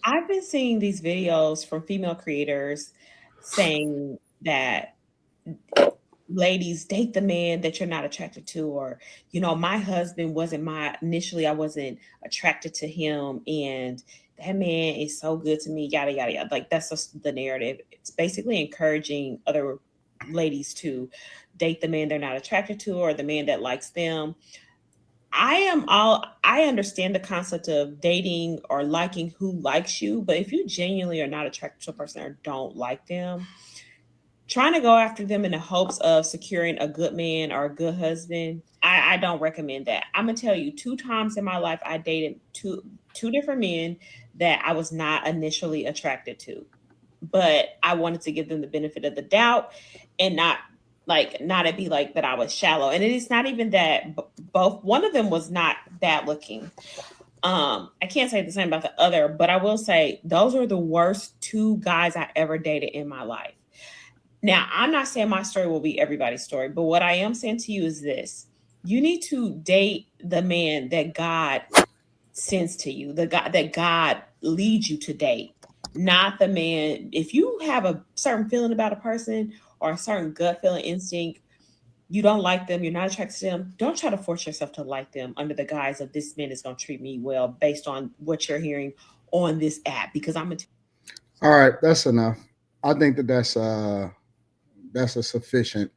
I've been seeing these videos from female creators saying that ladies date the man that you're not attracted to, or my husband wasn't my initially, I wasn't attracted to him, and that man is so good to me, yada yada yada. Like, that's just the narrative. It's basically encouraging other ladies to date the man they're not attracted to, or the man that likes them. I understand the concept of dating or liking who likes you, but if you genuinely are not attracted to a person or don't like them, trying to go after them in the hopes of securing a good man or a good husband, I don't recommend that. I'm gonna tell you, two times in my life I dated two different men that I was not initially attracted to, but I wanted to give them the benefit of the doubt and not it be like that I was shallow. And it is not even that both, one of them was not bad looking. I can't say the same about the other, but I will say those are the worst two guys I ever dated in my life. Now, I'm not saying my story will be everybody's story, but what I am saying to you is this: you need to date the man that God sends to you, the God that God leads you to date, not the man. If you have a certain feeling about a person or a certain gut feeling instinct, you don't like them, you're not attracted to them, don't try to force yourself to like them under the guise of this man is going to treat me well based on what you're hearing on this app. Because I'm going to. All right, that's enough. I think that's a sufficient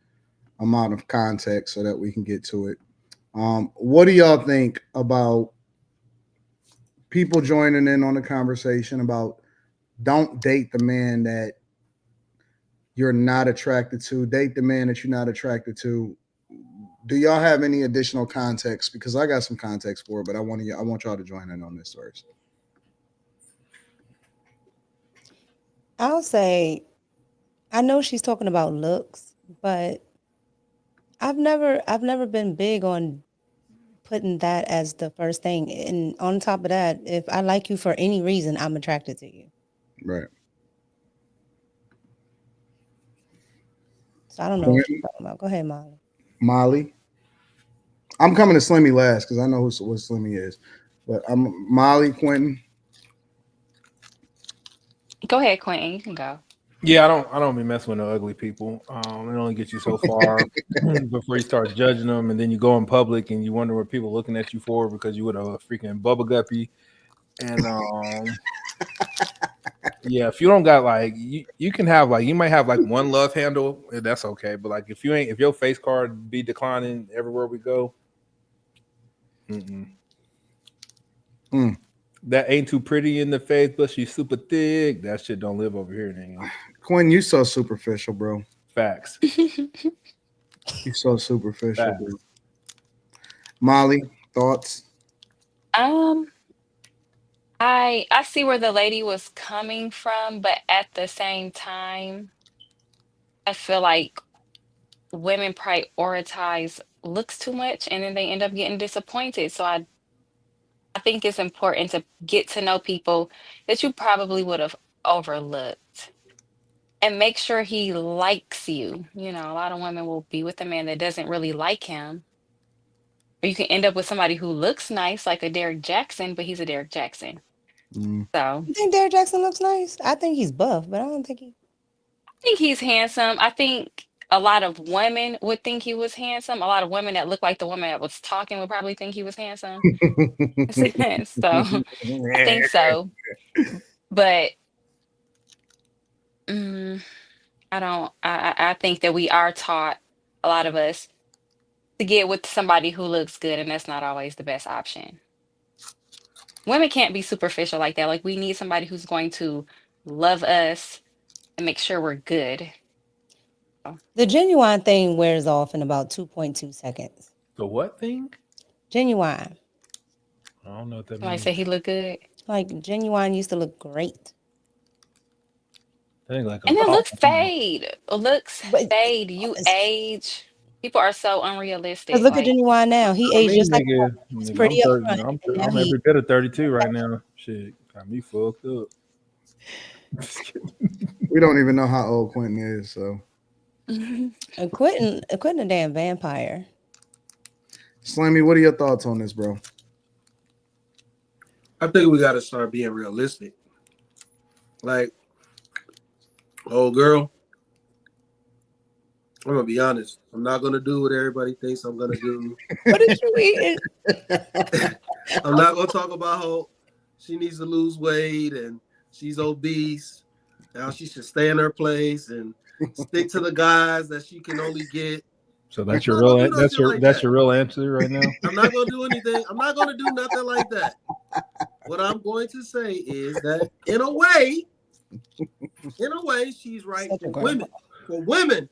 amount of context so that we can get to it. What do y'all think about people joining in on the conversation about don't date the man that you're not attracted to, date the man that you're not attracted to? Do y'all have any additional context? Because I got some context for it, but I want y'all to join in on this first. I'll say I know she's talking about looks, but I've never been big on putting that as the first thing. And on top of that, if I like you for any reason, I'm attracted to you. Right. So I don't know what she's Quentin, talking about. Go ahead, Molly. Molly. I'm coming to Slimmy last because I know what Slimmy is. But I'm Molly, Quentin. Go ahead, Quentin. You can go. Yeah, I don't be messing with no ugly people. It only gets you so far before you start judging them, and then you go in public and you wonder what people looking at you for because you with a freaking bubble guppy. And yeah, if you don't got like you can have like you might have like one love handle, that's okay. But like if your face card be declining everywhere we go, mm-mm. Mm. That ain't too pretty in the face, but she's super thick. That shit don't live over here, nigga. Quentin, you so superficial, bro. Facts. You so superficial, Facts. bro. Molly, thoughts? um, I see where the lady was coming from, but at the same time, I feel like women prioritize looks too much and then they end up getting disappointed. So I think it's important to get to know people that you probably would have overlooked and make sure he likes you. You know, a lot of women will be with a man that doesn't really like him. Or you can end up with somebody who looks nice, like a Derek Jackson, but he's a Derek Jackson. Mm. So You think Derek Jackson looks nice? I think he's buff, but I don't think he. I think he's handsome. I think a lot of women would think he was handsome. A lot of women that look like the woman that was talking would probably think he was handsome. So I think so. But mm, I don't. I think that we are taught, a lot of us, to get with somebody who looks good, and that's not always the best option. Women can't be superficial like that. Like, we need somebody who's going to love us and make sure we're good. So, The genuine thing wears off in about 2.2 seconds. The what thing? Genuine. I don't know what that somebody say means. he look good, Like, genuine used to look great. I think like a and then looks compliment. fade. Looks But fade. You age. People are so unrealistic. look at Like, Genuine now. He I aged mean, just like nigga, he was nigga, I'm pretty up 30. front, and now I'm he. every bit of 32 right now. Shit, got me fucked up. Just kidding. We don't even know how old Quentin is, so Quentin a damn vampire. Slimmy, what are your thoughts on this, bro? I think we got to start being realistic. Like, oh girl, I'm gonna be honest. I'm not gonna do what everybody thinks I'm gonna do. What did you eat? I'm not gonna talk about how she needs to lose weight and she's obese. Now she should stay in her place and stick to the guys that she can only get. So I'm that's your not gonna real do no shit like that's that. your real answer right now. I'm not gonna do anything. I'm not gonna do nothing like that. What I'm going to say is that in a way, she's right Such a for grandpa. women. For women,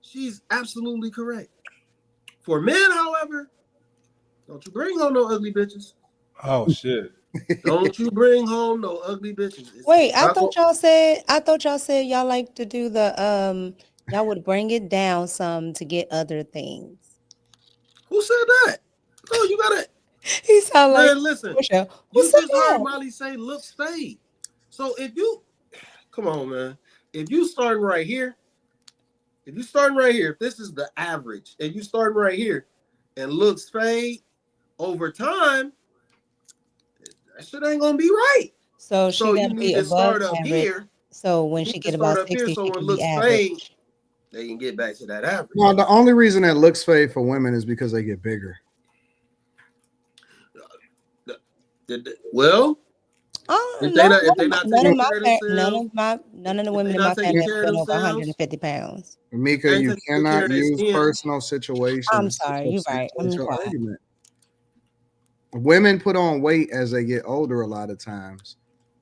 she's absolutely correct. For men, however, don't you bring home no ugly bitches. Oh shit. Don't you bring home no ugly bitches. Wait, It's not going. I thought y'all said y'all like to do the y'all would bring it down some to get other things. Who said that? No, you gotta. He sound like Man, listen. Portia. Who You said just heard that? Molly say looks fade. So if you come on, man. If you starting right here, if this is the average, and you starting right here, and looks fade over time, that shit ain't gonna be right. So she So got you to need be to above start up average. here. So You when need she to get start about up here 60, so she when can be looks fade, average. they can get back to that average. Well, the only reason that looks fade for women is because they get bigger. Well, if they No, not if they not taking care of themselves, none of the if they women in not my taking family care have of been over themselves, 150 pounds. Mika, they ain't you taking care cannot of their use skin. personal I'm situations to sorry, you're right. substantiate I'm your quiet. argument. Women put on weight as they get older a lot of times,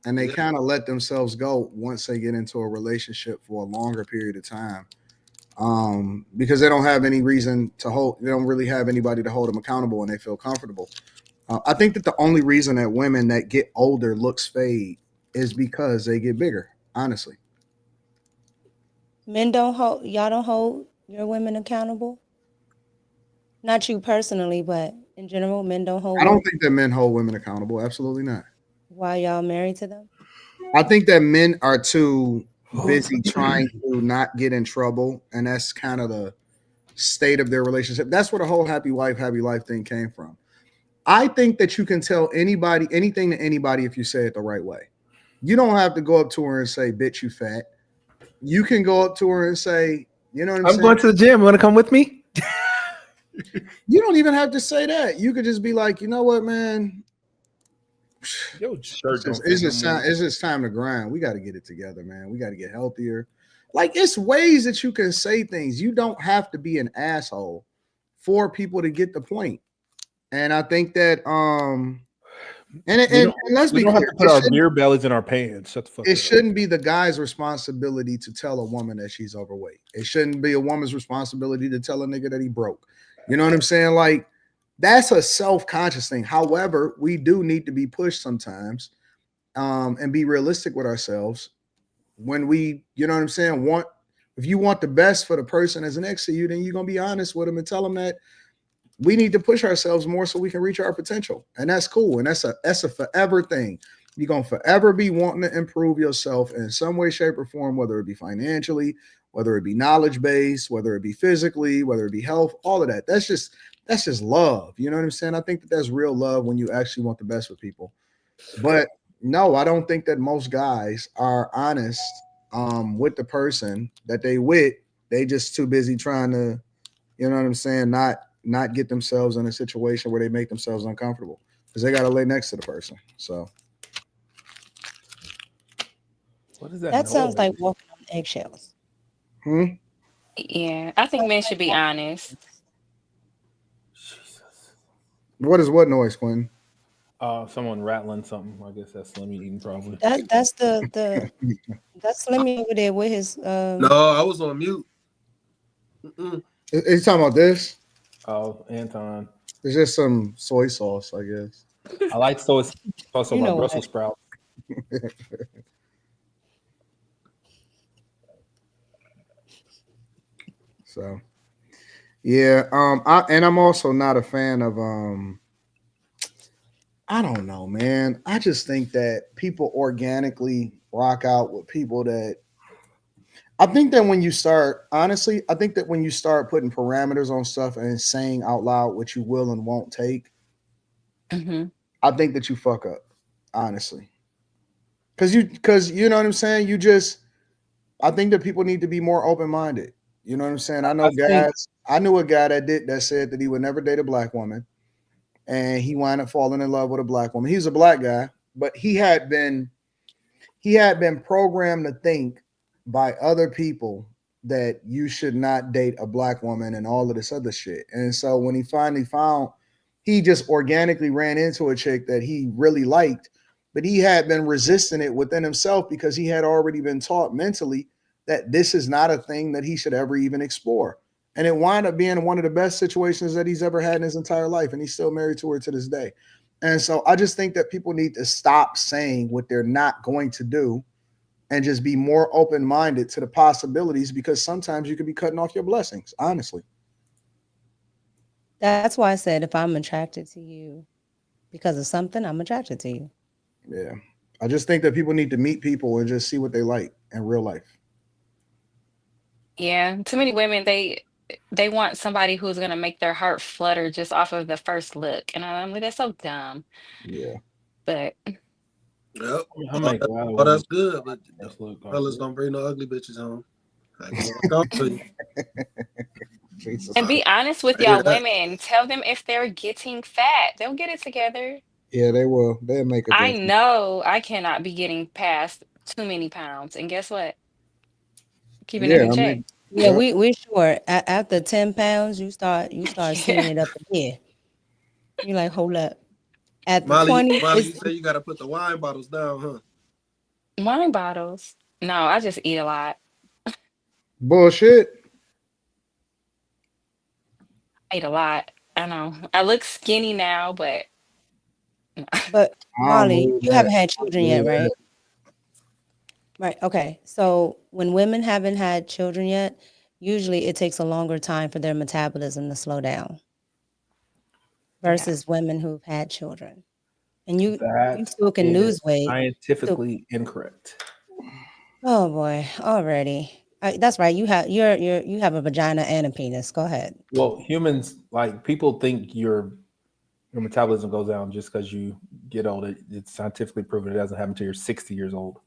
and they Yeah. kind of let themselves go once they get into a relationship for a longer period of time. Because they don't have any reason to hold, they don't really have anybody to hold them accountable and they feel comfortable. I think that the only reason that women that get older looks fade is because they get bigger, honestly. Men y'all don't hold your women accountable? Not you personally, but in general, men don't hold I don't women. think that men hold women accountable. Absolutely not. Why y'all married to them? I think that men are too busy trying to not get in trouble, and that's kind of the state of their relationship. That's where the whole happy wife, happy life thing came from. I think that you can tell anybody anything to anybody if you say it the right way. You don't have to go up to her and say, "Bitch, you fat." You can go up to her and say, "You know what I'm I'm saying?" going to the gym. You want to come with me? You don't even have to say that. You could just be like, "You know what, man? Yo, shirt don't It's fit no just time. more. It's just time to grind. We got to get it together, man. We got to get healthier." Like, it's ways that you can say things. You don't have to be an asshole for people to get the point. And I think that and let's We be don't have clear, to put our beer bellies in our pants. Shut the fuck it up. shouldn't be the guy's responsibility to tell a woman that she's overweight. It shouldn't be a woman's responsibility to tell a nigga that he broke. You know what I'm saying? Like, that's a self-conscious thing. However, we do need to be pushed sometimes, and be realistic with ourselves when we, you know what I'm saying, want, if you want the best for the person that's next to you, then you're gonna be honest with them and tell them that we need to push ourselves more so we can reach our potential. And that's cool. And that's a forever thing. You're gonna forever be wanting to improve yourself in some way, shape, or form, whether it be financially, whether it be knowledge based, whether it be physically, whether it be health, all of that. That's just love. You know what I'm saying? I think that that's real love when you actually want the best for people. But no, I don't think that most guys are honest with the person that they with. They just too busy trying to, you know what I'm saying, not get themselves in a situation where they make themselves uncomfortable because they got to lay next to the person. So What is that That sounds noise? like walking on eggshells. Yeah, I think men should be honest. Jesus. what noise, Quentin? Someone rattling something. I guess that's Slimmy eating probably. That's Slimmy over there with his No, I was on mute. Mm-mm. He's talking about this. Oh, Anton. It's just some soy sauce, I guess. I like soy sauce you over know Brussels what? sprouts. So yeah, I'm also not a fan of I don't know, man. I just think that people organically rock out with people that I think that when you start, honestly, I think that when you start putting parameters on stuff and saying out loud what you will and won't take, Hmm. I think that you fuck up, honestly. Because you know what I'm saying. I think that people need to be more open minded. You know what I'm saying. I know guys. I knew a guy that said that he would never date a black woman, and he wound up falling in love with a black woman. He's a black guy, but he had been programmed to think by other people that you should not date a black woman and all of this other shit. And so when he finally found, he just organically ran into a chick that he really liked, but he had been resisting it within himself because he had already been taught mentally that this is not a thing that he should ever even explore. And it wound up being one of the best situations that he's ever had in his entire life. And he's still married to her to this day. And so I just think that people need to stop saying what they're not going to do and just be more open-minded to the possibilities, because sometimes you could be cutting off your blessings, honestly. That's why I said if I'm attracted to you because of something, I'm attracted to you. Yeah. I just think that people need to meet people and just see what they like in real life. Yeah, too many women they want somebody who's gonna make their heart flutter just off of the first look, and I'm like, that's so dumb. Yeah. But Yep. I make a lot of That's women good, but just look fellas don't bring no ugly bitches home. I can talk to you. Jesus. and be honest with Yeah, y'all women. Tell them if they're getting fat. They'll get it together. Yeah, they will. They'll make I adjustments. know I cannot be getting past too many pounds, and guess what? Keeping it Yeah, in I check. mean, Yeah, yeah. we sure. After 10 pounds, you start seeing Yeah. it up here. You're like, hold up. At the Molly, 20, you say you got to put the wine bottles down, huh? Wine bottles. No, I just eat a lot. Bullshit. I eat a lot. I know. I look skinny now, but but I don't Molly, believe you that. haven't had I don't children yet, believe right? that. Right. Okay. So when women haven't had children yet, usually it takes a longer time for their metabolism to slow down yeah. versus women who've had children. And you that still can is lose weight. scientifically incorrect. Oh boy, already. That's right. You have a vagina and a penis. Go ahead. Well, humans, like, people think your metabolism goes down just because you get older. It's scientifically proven it doesn't happen until you're 60 years old.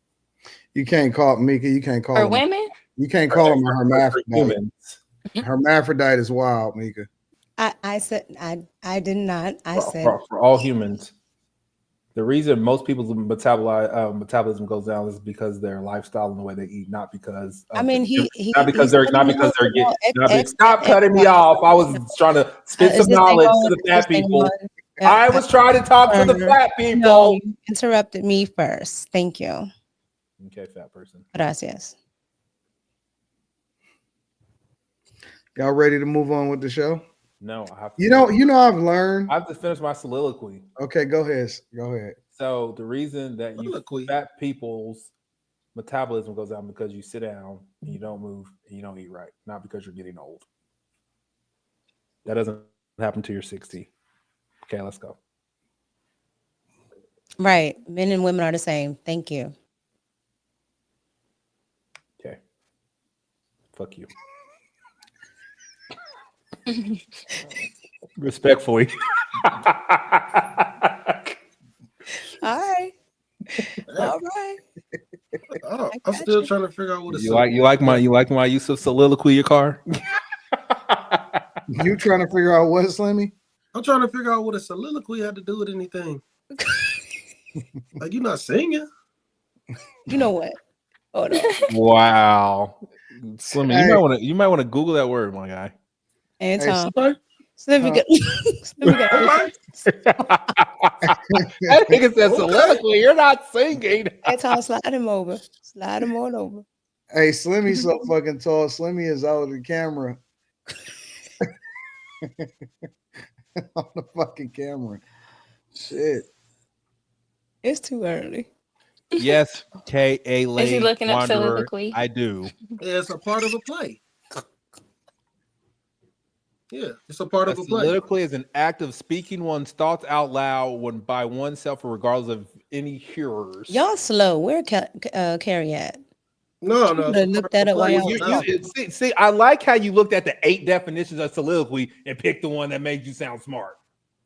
You can't call Mika. You can't call For them. women, You can't call them a For hermaphrodite. humans. Hermaphrodite is wild, Mika. I said I did not. I said For all humans, the reason most people's metabolism goes down is because their lifestyle and the way they eat, not because I mean he he said he wants to know stop cutting me X, off. I was trying to spit is some this thing knowledge on? to the Is fat this thing people. on? Yeah, I was trying to talk to the fat no, people. you interrupted me first. Thank you. Okay, fat person. Gracias. Y'all ready to move on with the show? No, I have to. You know, I've learned. I have to finish my soliloquy. Okay, go ahead. Go ahead. So the reason that you Soliloquy. fat people's metabolism goes down because you sit down and you don't move and you don't eat right, not because you're getting old. That doesn't happen till you're 60. Okay, let's go. Right. Men and women are the same. Thank you. Okay. Fuck you. Respectfully. All right. All right. Oh, I I'm got still you. trying to figure out what it's you like my use of soliloquy, your car? You trying to figure out what, Slimmy? I'm trying to figure out what a soliloquy had to do with anything. Like, you're not singing. You know what? Hold on. Wow. Slimmy, Hey. you might want to Google that word, my guy. Anton. Okay. Slimmy got Okay. That nigga said soliloquy. You're not singing. Anton, slide him over. Slide him on over. Hey, Slimmy's so fucking tall. Slimmy is out of the camera. On the fucking camera. Shit. It's too early. Yes, K.A. is he looking up Wanderer. soliloquy? I do. Yeah, it's a part of a play. Yeah, it's a part of a play. Soliloquy is an act of speaking one's thoughts out loud when by oneself or regardless of any hearers. Y'all slow. Where Carrie at? No. Should it's a have looked part that of up a play. while y'all was talking. See, I like how you looked at the 8 definitions of soliloquy and picked the one that made you sound smart.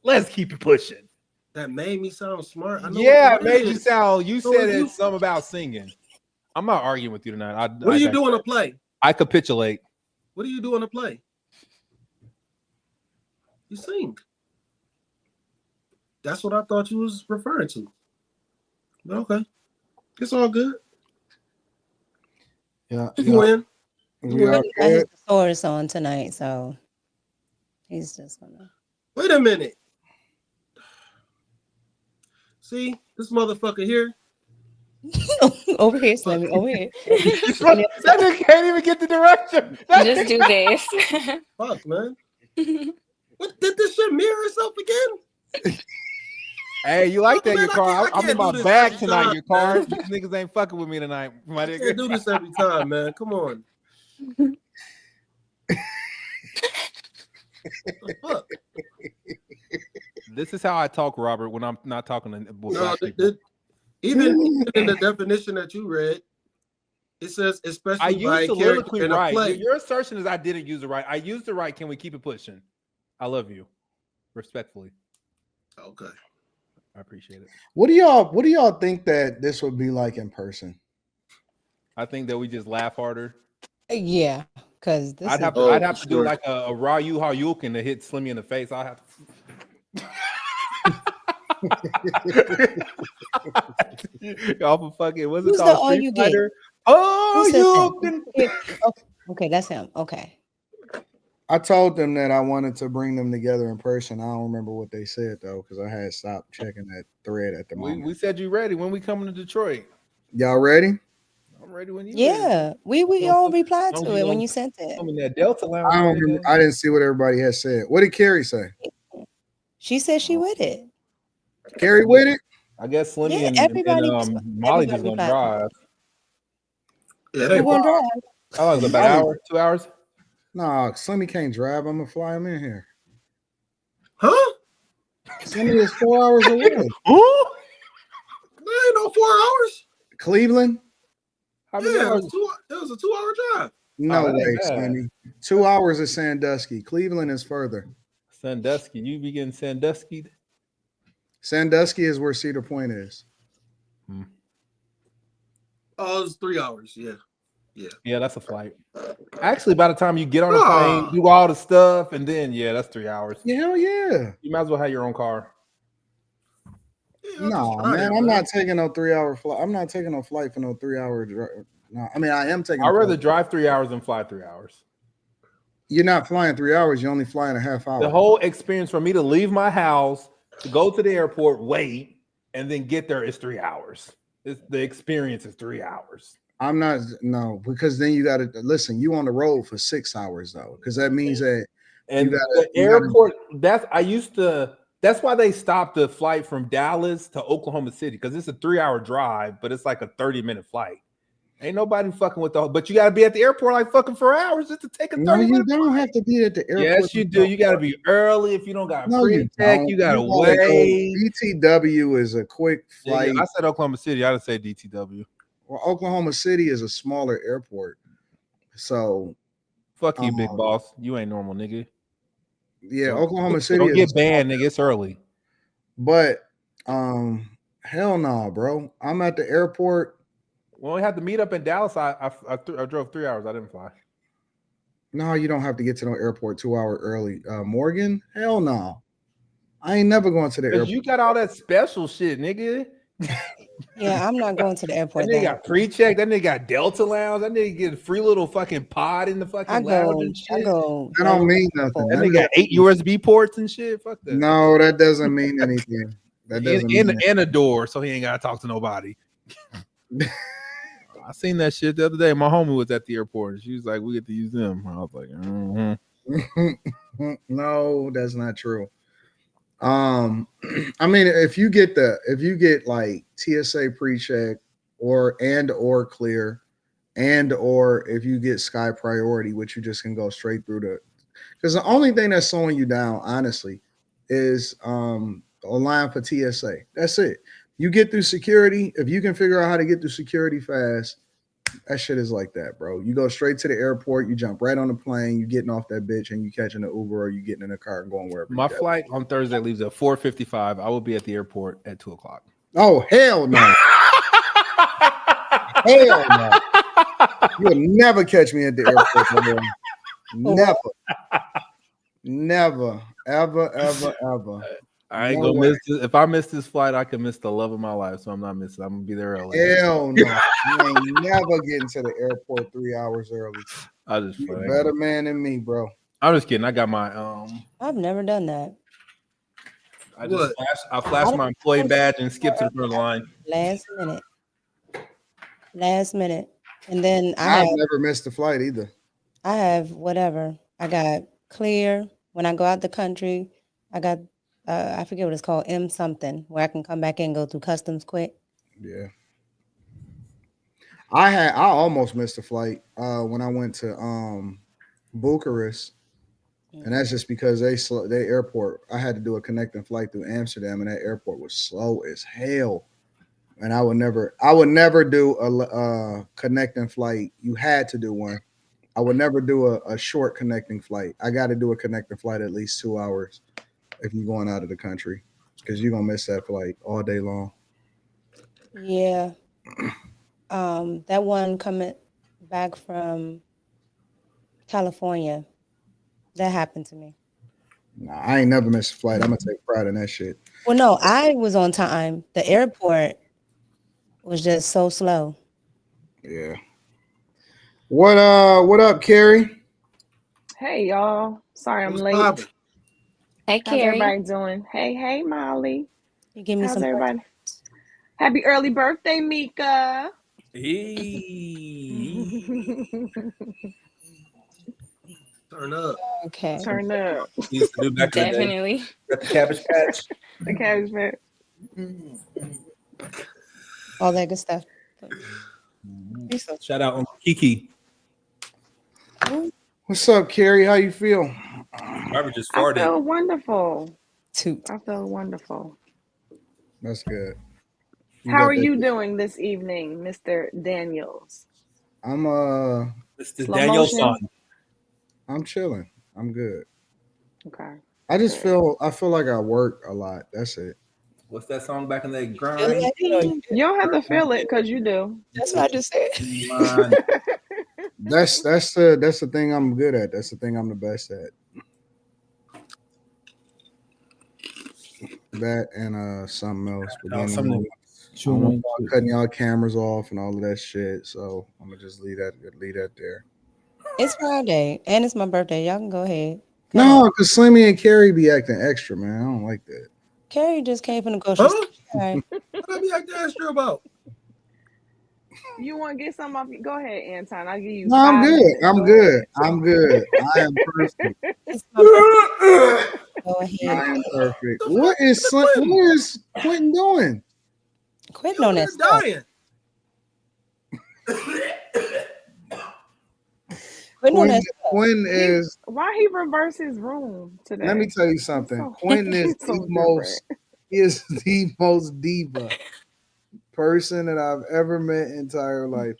Let's keep it pushing. That made me sound smart. I know Yeah, what it that made you is. sound. You So said if you- it's something about singing. I'm not arguing with you tonight. What do you do on a play? I capitulate. What do you do on a play? You sing. That's what I thought you was referring to. But okay. It's all good. Yeah, You win. we Really are got his good. thesaurus on tonight, so he's just gonna. Wait a minute. See, this motherfucker here. Over here, Slimmy. Over here. That nigga can't even get the direction. Just do this. Fuck, man. What did this shit mirror itself again? Hey, you like that, Man, your car? I'm in can't my do this bag every tonight, time, your car. man. These niggas ain't fucking with me tonight, my I can't nigga. do this every time, man. Come on. Fuck. This is how I talk, Robert, when I'm not talking to No, even in the definition that you read, it says especially I used by soliloquy character in a right. play. Your assertion is I didn't use it right. I used it right. Can we keep it pushing? I love you. Respectfully. Okay. I appreciate it. What do y'all think that this would be like in person? I think that we just laugh harder. Yeah, because this I'd is have to do like a Ryu Haryuken to hit Slimmy in the face. I'll have to. Y'all for fucking what's Who's it the called? all Street you get? Fighter? Oh, Who said you that? can. Okay, that's him. Okay. I told them that I wanted to bring them together in person. I don't remember what they said though, because I had stopped checking that thread at the moment. We said you ready when we coming to Detroit. Y'all ready? I'm ready when you. Yeah, ready. we all replied to it when you sent it. I'm in that Delta lounge. I don't remember. I didn't see what everybody had said. What did Carrie say? She said she with it. Carrie with it? I guess Slimmy Yeah, and everybody Molly just gonna replied. drive. Yeah, they Who gonna drive? How long is it? About an hour? 2 hours? Nah, Slimmy can't drive. I'm gonna fly him in here. Huh? Slimmy is 4 hours away. There ain't no 4 hours. Cleveland? How many Yeah, hours? it was a 2-hour drive. No that way, ain't bad. Slimmy. 2 hours is Sandusky. Cleveland is further. Sandusky. You be getting Sandusky? Sandusky is where Cedar Point is. Oh, it was 3 hours. Yeah. Yeah, that's a flight. Actually, by the time you get on the plane, do all the stuff, and then that's 3 hours. Yeah, hell yeah. You might as well have your own car. Yeah, No, man, I'm not taking no 3 hour flight. I'm not taking no flight for no 3 hour drive. No, I mean I am taking. I'd rather drive 3 hours than fly 3 hours. You're not flying 3 hours. You're only flying a half hour. The whole experience for me to leave my house, to go to the airport, wait, and then get there is 3 hours. The experience is 3 hours. I'm not, no, because then you got to listen. You on the road for 6 hours though, because that means that and the airport. That's why they stopped the flight from Dallas to Oklahoma City, because it's a 3 hour drive, but it's like a 30-minute flight. Ain't nobody fucking with but you got to be at the airport like fucking for hours just to take a 30 No, you minute don't flight. have to be at the airport. Yes, you do. You got to be early. If you don't got pre-check, you got to wait. DTW is a quick flight. I said Oklahoma City. I didn't say DTW. Well, Oklahoma City is a smaller airport. So fuck you, big boss. You ain't normal, nigga. Yeah, Oklahoma City. Don't get banned, nigga. It's early. But hell no, bro. I'm at the airport. When we had to meet up in Dallas, I drove 3 hours. I didn't fly. No, you don't have to get to no airport 2 hours early. Morgan, hell no. I ain't never going to the airport. You got all that special shit, nigga. Yeah, I'm not going to the airport. That nigga got pre-check. That nigga got Delta Lounge. That nigga get a free little fucking pod in the fucking lounge and shit. That don't mean nothing. That nigga got 8 USB ports and shit. Fuck that. No, that doesn't mean anything. That doesn't mean and a door, so he ain't gotta talk to nobody. I seen that shit the other day. My homie was at the airport and she was like, we get to use them. I was like, No, that's not true. I mean, if you get like TSA pre-check or clear, or if you get Sky Priority, which you just can go straight through because the only thing that's slowing you down, honestly, is a line for TSA. That's it. You get through security. If you can figure out how to get through security fast, That shit is like that, bro. You go straight to the airport, you jump right on the plane, you getting off that bitch, and you catching an Uber or you getting in a car and going wherever. My flight on Thursday leaves at 4:55. I will be at the airport at 2:00. Oh hell no! Hell no! You'll never catch me at the airport. Never, never, ever. I ain't No gonna way. miss this. If I miss this flight, I can miss the love of my life. So I'm not missing. I'm gonna be there early. Hell no! You ain't never getting to the airport 3 hours early. I just You're a better man than me, bro. I'm just kidding. I got my I've never done that. I flashed my employee badge and skipped to the front of the line. Last minute, and then I've never missed a flight either. I have whatever. I got clear when I go out the country. I got I forget what it's called, M something, where I can come back and go through customs quick. Yeah. I almost missed a flight when I went to Bucharest, and that's just because they airport. I had to do a connecting flight through Amsterdam, and that airport was slow as hell. And I would never do a connecting flight. You had to do one. I would never do a short connecting flight. I got to do a connecting flight at least 2 hours if you're going out of the country, because you're gonna miss that flight all day long. Yeah. That one coming back from California, that happened to me. Nah, I ain't never missed a flight. I'm gonna take pride in that shit. Well, no, I was on time. The airport was just so slow. Yeah. What up, Carrie? Hey y'all. Sorry I'm What's late. poppin'? Hey, How's Carrie. everybody doing? Hey, Molly. You give me How's some. everybody? Happy early birthday, Mika. Hey. Turn up. Okay. Turn up. Used to do back in the day. Definitely. Got the Cabbage Patch. The cabbage patch. All that good stuff. Shout out Uncle Kiki. What's up, Carrie? How you feel? Robert just I farted. feel wonderful. Toot. I feel wonderful. That's good. How are you doing this evening, Mr. Daniels? I'm It's the Slow Daniel motion? son. I'm chilling. I'm good. Okay. I feel like I work a lot. That's it. What's that song back in the grind? You don't have to feel it because you do. That's what I just said. That's the thing I'm good at. That's the thing I'm the best at. That and something else. But then Something I don't want y'all cutting y'all cameras off and all of that shit. So I'm gonna just leave that there. It's Friday and it's my birthday. Y'all can go ahead. No, because Slimmy and Carrie be acting extra, man. I don't like that. Carrie just came from the grocery store. All right. What I be acting extra about? You want to get some off? Go ahead, Anton. I'll give you. No, I'm 5 good. minutes. I'm Go good. ahead. I'm good. I am perfect. It's my birthday. Go I ahead. am perfect. What is Quentin doing? Quitting on that You're stuff. dying. Quitting on that stuff. Quentin is. Why he reverse his room today? Let me tell you something. So- Quentin is so the most. He is the most diva person that I've ever met in entire life.